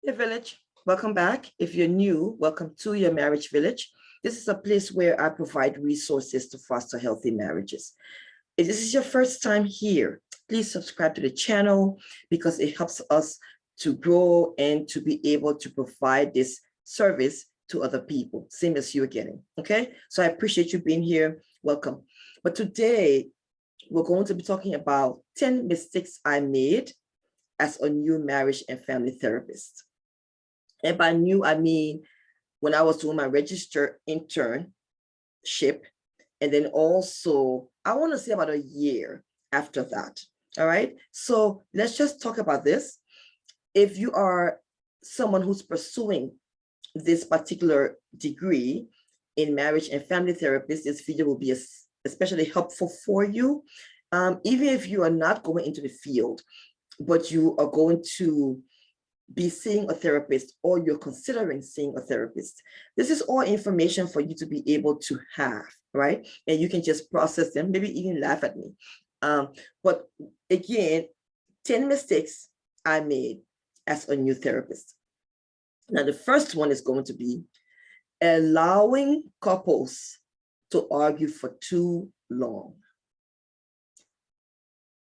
Hey Village, welcome back. If you're new, welcome to your Marriage Village. This is a place where I provide resources to foster healthy marriages. If this is your first time here, please subscribe to the channel because it helps us to grow and to be able to provide this service to other people, same as you're getting, okay? So I appreciate you being here. Welcome. But today, we're going to be talking about 10 mistakes I made as a new marriage and family therapist. And by new, I mean when I was doing my registered internship, and then also, I want to say about a year after that. All right. So let's just talk about this. If you are someone who's pursuing this particular degree in marriage and family therapist, this video will be especially helpful for you. Even if you are not going into the field, but you are going to be seeing a therapist or you're considering seeing a therapist. This is all information for you to be able to have, right? And you can just process them, maybe even laugh at me. But again, 10 mistakes I made as a new therapist. Now, the first one is going to be allowing couples to argue for too long.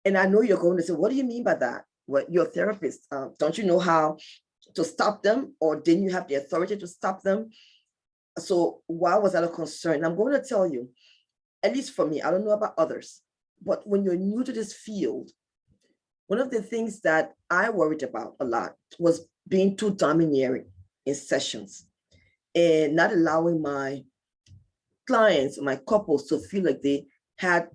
And I know you're going to say, what do you mean by that? Well, you're a therapist. Don't you know how to stop them? Or didn't you have the authority to stop them? So why was that a concern? I'm going to tell you, at least for me, I don't know about others, but when you're new to this field, one of the things that I worried about a lot was being too domineering in sessions and not allowing my clients, my couples to feel like they had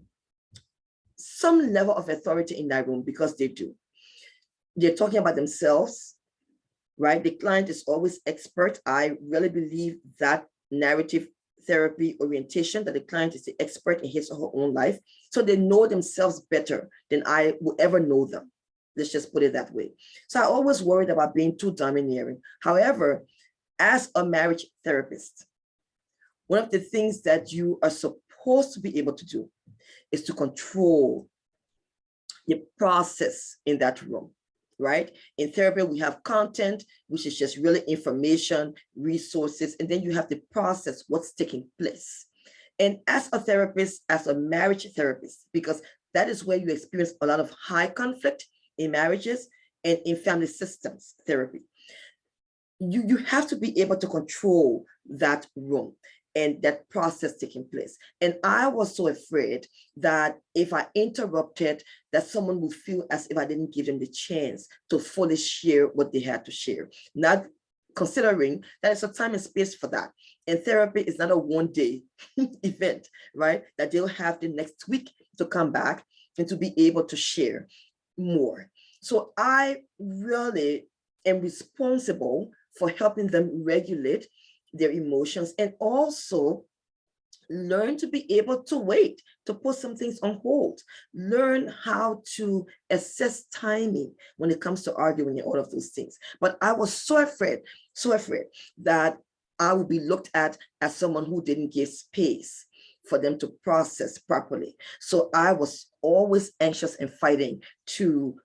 some level of authority in that room, because they do. They're talking about themselves, right? The client is always expert. I really believe that narrative therapy orientation, that the client is the expert in his or her own life. So they know themselves better than I will ever know them. Let's just put it that way. So I always worried about being too domineering. However, as a marriage therapist, one of the things that you are supposed to be able to do is to control the process in that room, right? In therapy, we have content, which is just really information, resources, and then you have the process, what's taking place. And as a therapist, as a marriage therapist, because that is where you experience a lot of high conflict in marriages and in family systems therapy, you have to be able to control that room and that process taking place. And I was so afraid that if I interrupted, that someone would feel as if I didn't give them the chance to fully share what they had to share, not considering that it's a time and space for that. And therapy is not a one-day event, right? That they'll have the next week to come back and to be able to share more. So I really am responsible for helping them regulate their emotions and also learn to be able to wait, to put some things on hold, learn how to assess timing when it comes to arguing and all of those things. But I was so afraid that I would be looked at as someone who didn't give space for them to process properly. So I was always anxious and fighting to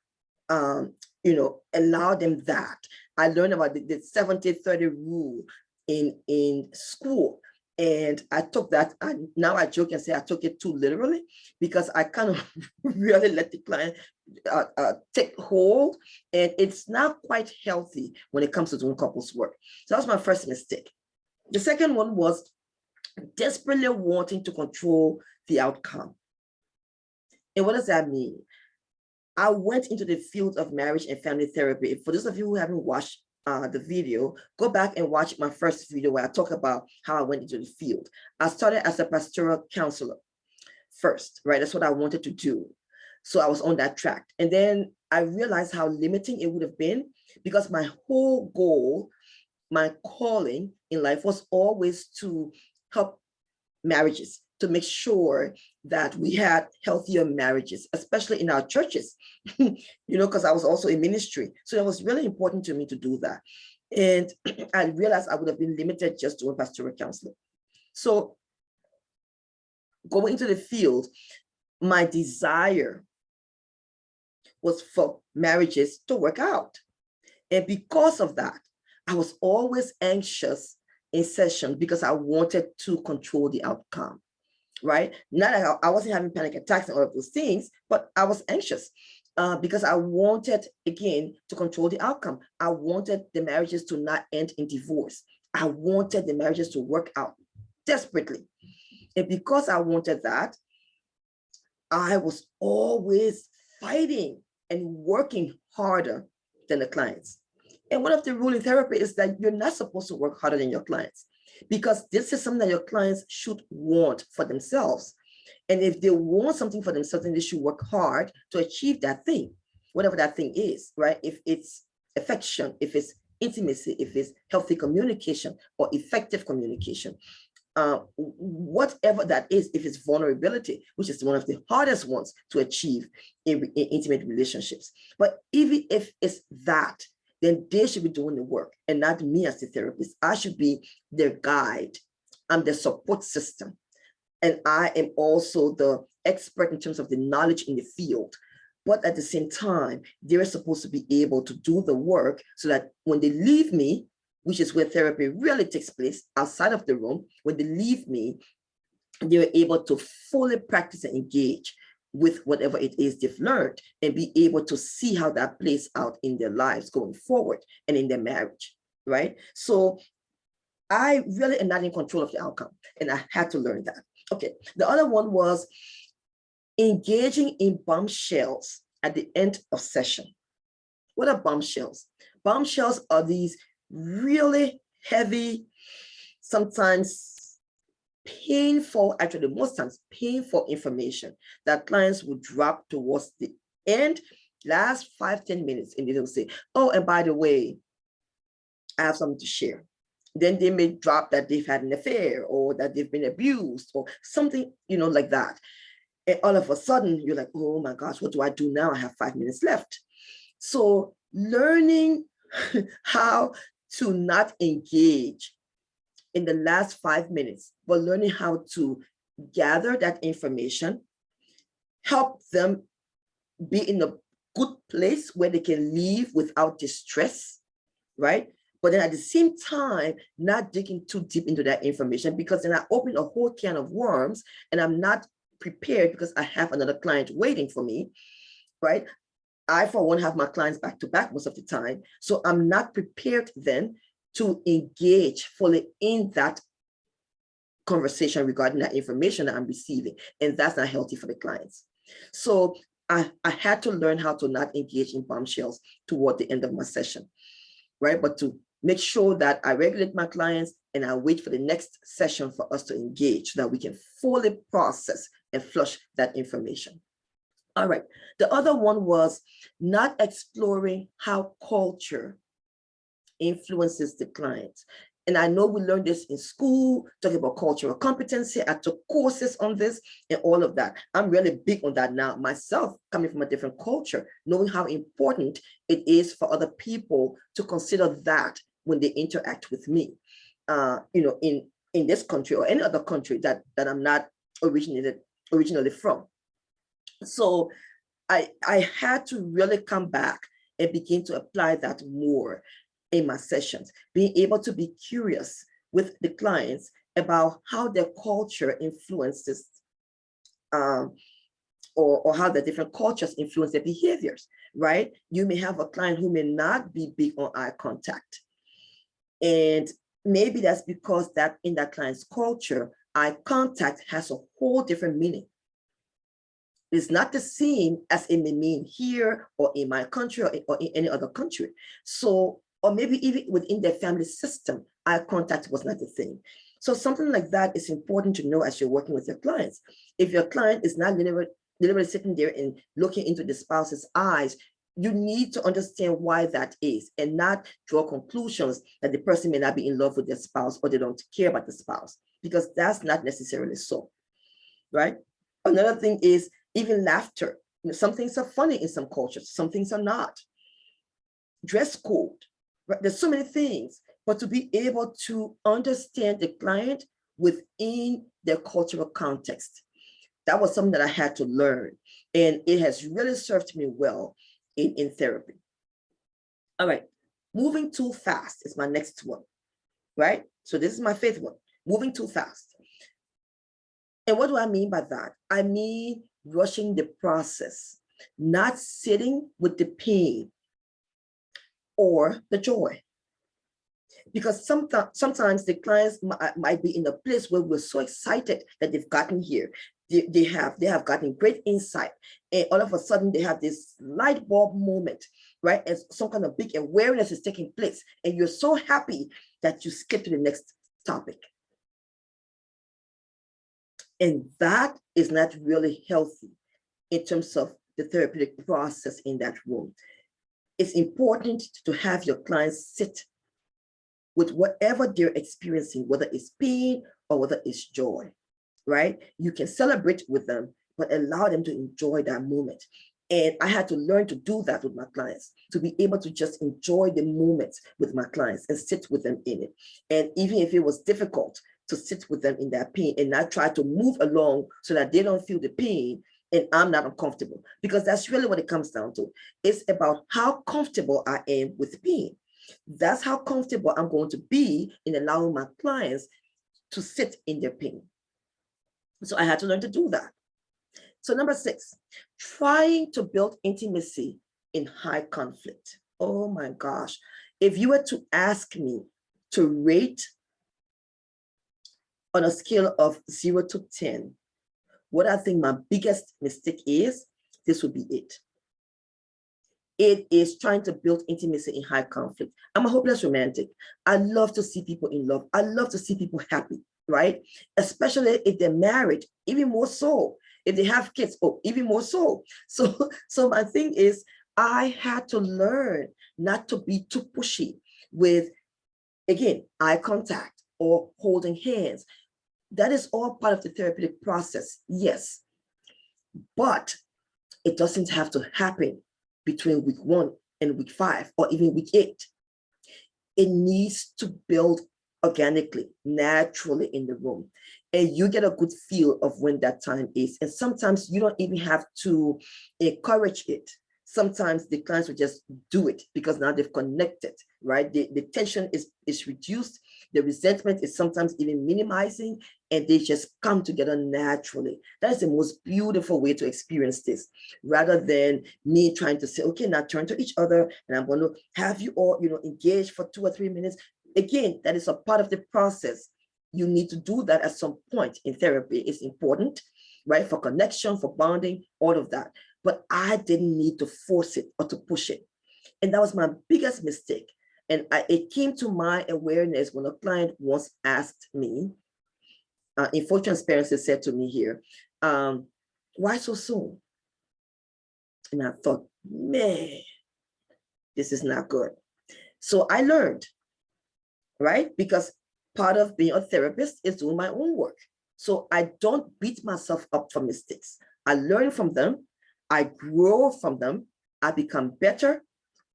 allow them that. I learned about the 70-30 rule in school. And I took that, now I joke and say I took it too literally, because I kind of really let the client take hold, and it's not quite healthy when it comes to doing couples work. So that was my first mistake. The second one was desperately wanting to control the outcome. And what does that mean? I went into the field of marriage and family therapy. For those of you who haven't watched the video, go back and watch my first video where I talk about how I went into the field. I started as a pastoral counselor first, right? That's what I wanted to do. So I was on that track. And then I realized how limiting it would have been, because my whole goal, my calling in life was always to help marriages, to make sure that we had healthier marriages, especially in our churches, because I was also in ministry. So it was really important to me to do that. And I realized I would have been limited just to a pastoral counselor. So going into the field, my desire was for marriages to work out. And because of that, I was always anxious in session because I wanted to control the outcome, right? Not that I wasn't having panic attacks and all of those things, but I was anxious because I wanted, again, to control the outcome. I wanted the marriages to not end in divorce. I wanted the marriages to work out desperately. And because I wanted that, I was always fighting and working harder than the clients. And one of the rules in therapy is that you're not supposed to work harder than your clients, because this is something that your clients should want for themselves. And if they want something for themselves, then they should work hard to achieve that thing, whatever that thing is, right? If it's affection, if it's intimacy, if it's healthy communication or effective communication, whatever that is, if it's vulnerability, which is one of the hardest ones to achieve in intimate relationships. But even if it's that, then they should be doing the work and not me as the therapist. I should be their guide. I'm the support system. And I am also the expert in terms of the knowledge in the field. But at the same time, they're supposed to be able to do the work so that when they leave me, which is where therapy really takes place outside of the room, when they leave me, they're able to fully practice and engage with whatever it is they've learned and be able to see how that plays out in their lives going forward and in their marriage, right? So I really am not in control of the outcome, and I had to learn that. Okay, the other one was engaging in bombshells at the end of session. What are bombshells? Bombshells are these really heavy, sometimes painful, actually most times painful information that clients would drop towards the end, last 5-10 minutes, and they'll say, oh, and by the way, I have something to share. Then they may drop that they've had an affair or that they've been abused or something, like that. And all of a sudden you're like, oh my gosh, what do I do now? I have 5 minutes left. So learning how to not engage in the last 5 minutes, but learning how to gather that information, help them be in a good place where they can leave without distress, right? But then at the same time, not digging too deep into that information, because then I open a whole can of worms and I'm not prepared because I have another client waiting for me, right? I, for one, have my clients back to back most of the time. So I'm not prepared then to engage fully in that conversation regarding that information that I'm receiving. And that's not healthy for the clients. So I had to learn how to not engage in bombshells toward the end of my session, right? But to make sure that I regulate my clients and I wait for the next session for us to engage so that we can fully process and flush that information. All right. The other one was not exploring how culture influences the client. And I know we learned this in school, talking about cultural competency. I took courses on this and all of that. I'm really big on that now myself, coming from a different culture, knowing how important it is for other people to consider that when they interact with me, in this country or any other country that I'm not originally from. So I had to really come back and begin to apply that more in my sessions, being able to be curious with the clients about how their culture influences or how the different cultures influence their behaviors, right? You may have a client who may not be big on eye contact. And maybe that's because that in that client's culture, eye contact has a whole different meaning. It's not the same as it may mean here or in my country or in any other country. So, or maybe even within their family system, eye contact was not the thing. So something like that is important to know as you're working with your clients. If your client is not deliberately sitting there and looking into the spouse's eyes, you need to understand why that is and not draw conclusions that the person may not be in love with their spouse or they don't care about the spouse, because that's not necessarily so, right? Another thing is even laughter. Some things are funny in some cultures, some things are not. Dress code, right? There's so many things, but to be able to understand the client within their cultural context, that was something that I had to learn. And it has really served me well in therapy. All right. Moving too fast is my next one, right? So this is my fifth one, moving too fast. And what do I mean by that? I mean rushing the process, not sitting with the pain or the joy. Because sometimes the clients might be in a place where we're so excited that they've gotten here. They have gotten great insight, and all of a sudden they have this light bulb moment, right? And some kind of big awareness is taking place, and you're so happy that you skip to the next topic. And that is not really healthy in terms of the therapeutic process in that room. It's important to have your clients sit with whatever they're experiencing, whether it's pain or whether it's joy, right? You can celebrate with them, but allow them to enjoy that moment. And I had to learn to do that with my clients, to be able to just enjoy the moment with my clients and sit with them in it. And even if it was difficult to sit with them in that pain and not try to move along so that they don't feel the pain and I'm not uncomfortable, because that's really what it comes down to. It's about how comfortable I am with pain. That's how comfortable I'm going to be in allowing my clients to sit in their pain. So I had to learn to do that. So number 6, trying to build intimacy in high conflict. Oh my gosh. If you were to ask me to rate on a scale of 0 to 10, what I think my biggest mistake is, this would be it. It is trying to build intimacy in high conflict. I'm a hopeless romantic. I love to see people in love. I love to see people happy, right? Especially if they're married, even more so. If they have kids, oh, even more so. So my thing is, I had to learn not to be too pushy with, again, eye contact or holding hands. That is all part of the therapeutic process, yes. But it doesn't have to happen between week 1 and week 5 or even week 8. It needs to build organically, naturally in the room. And you get a good feel of when that time is. And sometimes you don't even have to encourage it. Sometimes the clients will just do it because now they've connected, right? The tension is reduced. The resentment is sometimes even minimizing, and they just come together naturally. That is the most beautiful way to experience this, rather than me trying to say, okay, now turn to each other and I'm going to have you all, engage for 2 or 3 minutes. Again, that is a part of the process. You need to do that at some point in therapy. It's important, right? For connection, for bonding, all of that. But I didn't need to force it or to push it. And that was my biggest mistake. And it came to my awareness when a client once asked me, in full transparency, said to me here, why so soon? And I thought, man, this is not good. So I learned, right? Because part of being a therapist is doing my own work. So I don't beat myself up for mistakes. I learn from them. I grow from them. I become better,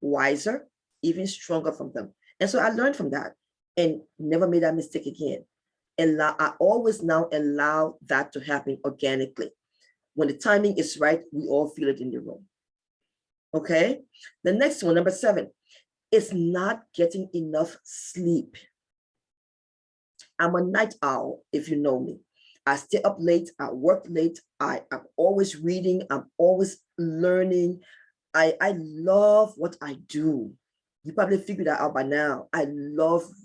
wiser, even stronger from them. And so I learned from that and never made that mistake again. And I always now allow that to happen organically. When the timing is right, we all feel it in the room. Okay. The next one, number 7, is not getting enough sleep. I'm a night owl, if you know me. I stay up late, I work late, I'm always reading, I'm always learning. I love what I do. You probably figured that out by now. I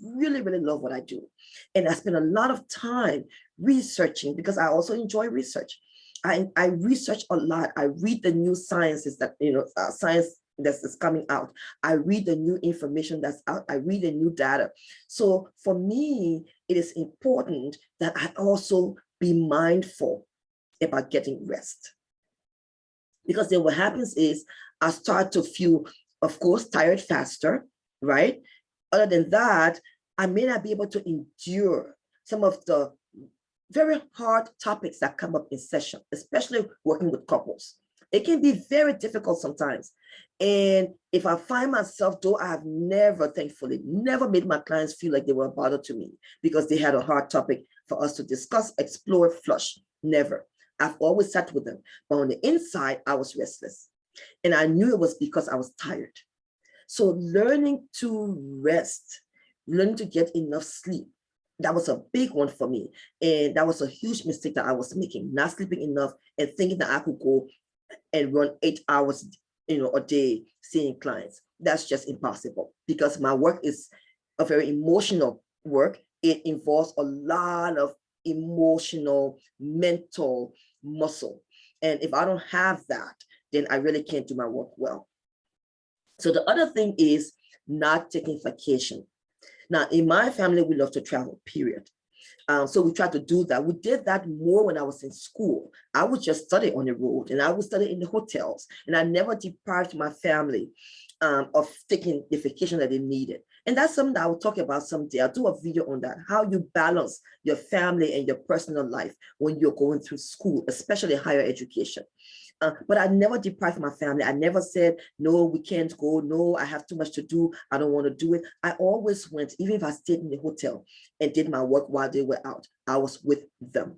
really, really love what I do. And I spend a lot of time researching because I also enjoy research. I research a lot. I read the new sciences that, science that's coming out. I read the new information that's out. I read the new data. So for me, it is important that I also be mindful about getting rest. Because then what happens is I start to feel, of course, tired faster, right? Other than that, I may not be able to endure some of the very hard topics that come up in session, especially working with couples. It can be very difficult sometimes. And if I find myself, though I have never, thankfully, never made my clients feel like they were a bother to me because they had a hard topic for us to discuss, explore, flush. Never. I've always sat with them. But on the inside, I was restless. And I knew it was because I was tired. So learning to rest, learning to get enough sleep, that was a big one for me. And that was a huge mistake that I was making, not sleeping enough and thinking that I could go and run 8 hours, a day seeing clients. That's just impossible because my work is a very emotional work. It involves a lot of emotional, mental muscle. And if I don't have that, then I really can't do my work well. So the other thing is not taking vacation. Now, in my family, we love to travel, period. So we tried to do that. We did that more when I was in school. I would just study on the road and I would study in the hotels. And I never deprived my family of taking the vacation that they needed. And that's something that I will talk about someday. I'll do a video on that, how you balance your family and your personal life when you're going through school, especially higher education. But I never deprived my family. I never said, no, we can't go. No, I have too much to do. I don't want to do it. I always went, even if I stayed in the hotel and did my work while they were out, I was with them.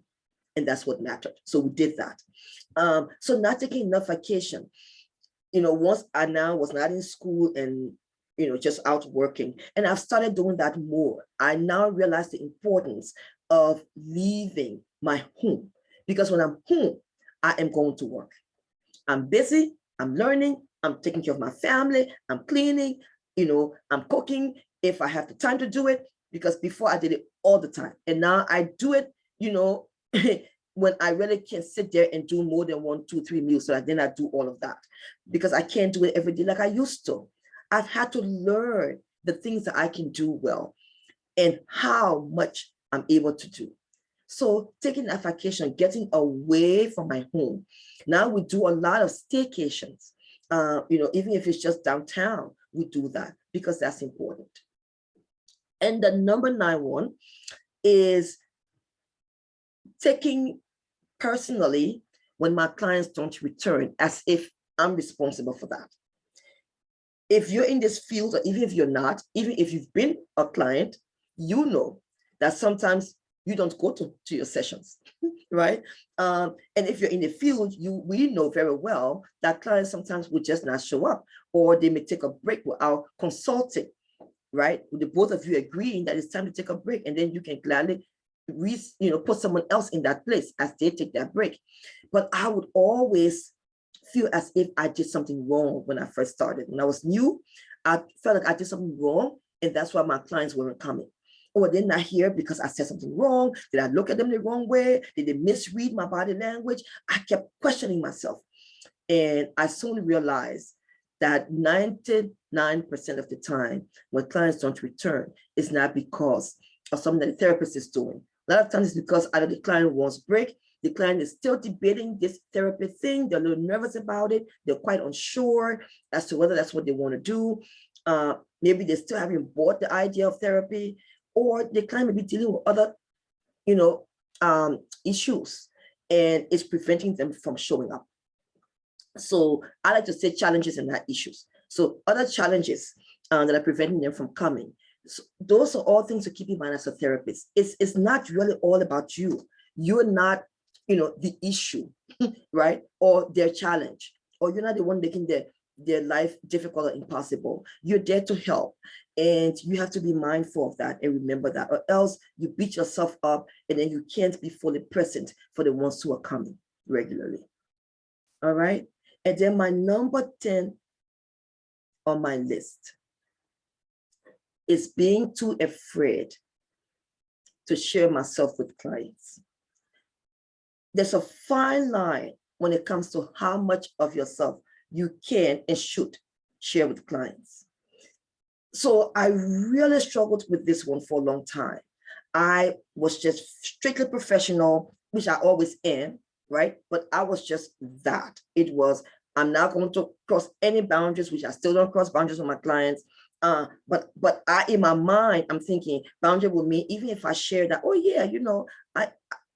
And that's what mattered. So we did that. So not taking enough vacation. Once I now was not in school and, just out working. And I've started doing that more. I now realize the importance of leaving my home, because when I'm home, I am going to work. I'm busy, I'm learning, I'm taking care of my family, I'm cleaning, I'm cooking if I have the time to do it, because before I did it all the time. And now I do it, when I really can't sit there and do more than 1, 2, 3 meals. So then I do all of that because I can't do it every day like I used to. I've had to learn the things that I can do well and how much I'm able to do. So taking that vacation, getting away from my home. Now we do a lot of staycations. Even if it's just downtown, we do that because that's important. And the number 9 one is taking personally when my clients don't return, as if I'm responsible for that. If you're in this field, or even if you're not, even if you've been a client, you know that sometimes you don't go to your sessions, right? And if you're in the field, we know very well that clients sometimes will just not show up, or they may take a break without consulting, right? With the both of you agreeing that it's time to take a break, and then you can gladly put someone else in that place as they take that break. But I would always feel as if I did something wrong when I first started. When I was new, I felt like I did something wrong, and that's why my clients weren't coming. Or they're not here because I said something wrong. Did I look at them the wrong way? Did they misread my body language? I kept questioning myself. And I soon realized that 99% of the time when clients don't return, it's not because of something that the therapist is doing. A lot of times it's because either the client wants break, the client is still debating this therapy thing, they're a little nervous about it, they're quite unsure as to whether that's what they want to do. Maybe they still haven't bought the idea of therapy, or the client may be dealing with other, issues, and it's preventing them from showing up. So I like to say challenges and not issues. So other challenges that are preventing them from coming. So those are all things to keep in mind as a therapist. It's not really all about you. You're not, the issue, right? Or their challenge, or you're not the one making their life difficult or impossible. You're there to help. And you have to be mindful of that and remember that, or else you beat yourself up and then you can't be fully present for the ones who are coming regularly. All right. And then my number 10 on my list is being too afraid to share myself with clients. There's a fine line when it comes to how much of yourself you can and should share with clients. So I really struggled with this one for a long time. I was just strictly professional, which I always am, right? But I was just that. It was, I'm not going to cross any boundaries, which I still don't cross boundaries with my clients. But I, in my mind, I'm thinking boundary with me, even if I share that, oh yeah,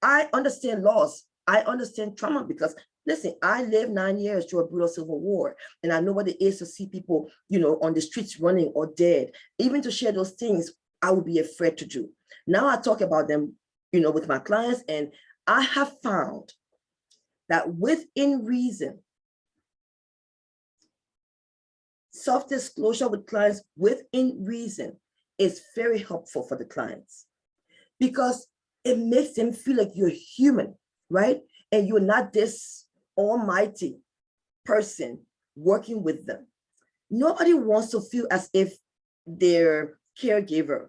I understand loss. I understand trauma because listen, I lived 9 years through a brutal civil war, and I know what it is to see people, on the streets running or dead. Even to share those things, I would be afraid to do. Now I talk about them, with my clients, and I have found that within reason, Self-disclosure with clients within reason is very helpful for the clients because it makes them feel like you're human, right? And you're not this almighty person working with them. Nobody wants to feel as if their caregiver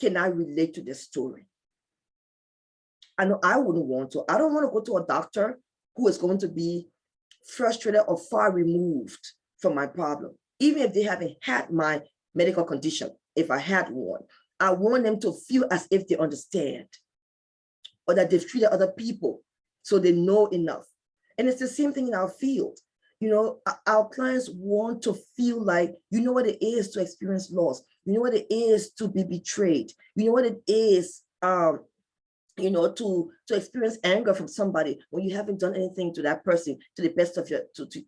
cannot relate to their story. I know I wouldn't want to. I don't want to go to a doctor who is going to be frustrated or far removed from my problem, even if they haven't had my medical condition. If I had one, I want them to feel as if they understand or that they've treated other people so they know enough. And it's the same thing in our field. You know, our clients want to feel like, you know what it is to experience loss. You know what it is to be betrayed. You know what it is, you know, to experience anger from somebody when you haven't done anything to that person to the best of your,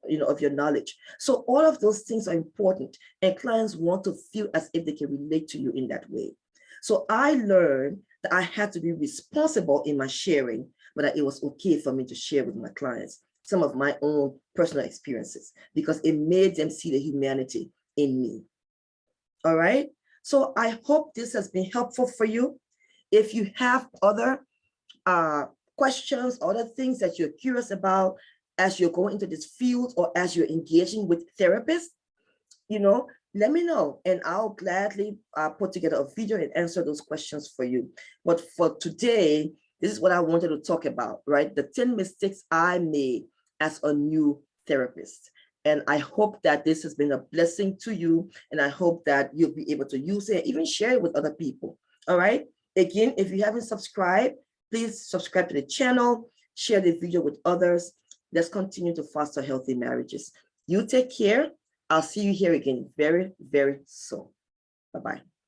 you know, of your knowledge. So all of those things are important, and clients want to feel as if they can relate to you in that way. So I learned that I had to be responsible in my sharing, but that it was okay for me to share with my clients some of my own personal experiences because it made them see the humanity in me. All right. So I hope this has been helpful for you. If you have other questions, other things that you're curious about as you're going into this field or as you're engaging with therapists, you know, let me know and I'll gladly put together a video and answer those questions for you. But for today, this is what I wanted to talk about, right? The 10 mistakes I made as a new therapist. And I hope that this has been a blessing to you. And I hope that you'll be able to use it, even share it with other people. All right. Again, if you haven't subscribed, please subscribe to the channel, share the video with others. Let's continue to foster healthy marriages. You take care. I'll see you here again very, very soon. Bye-bye.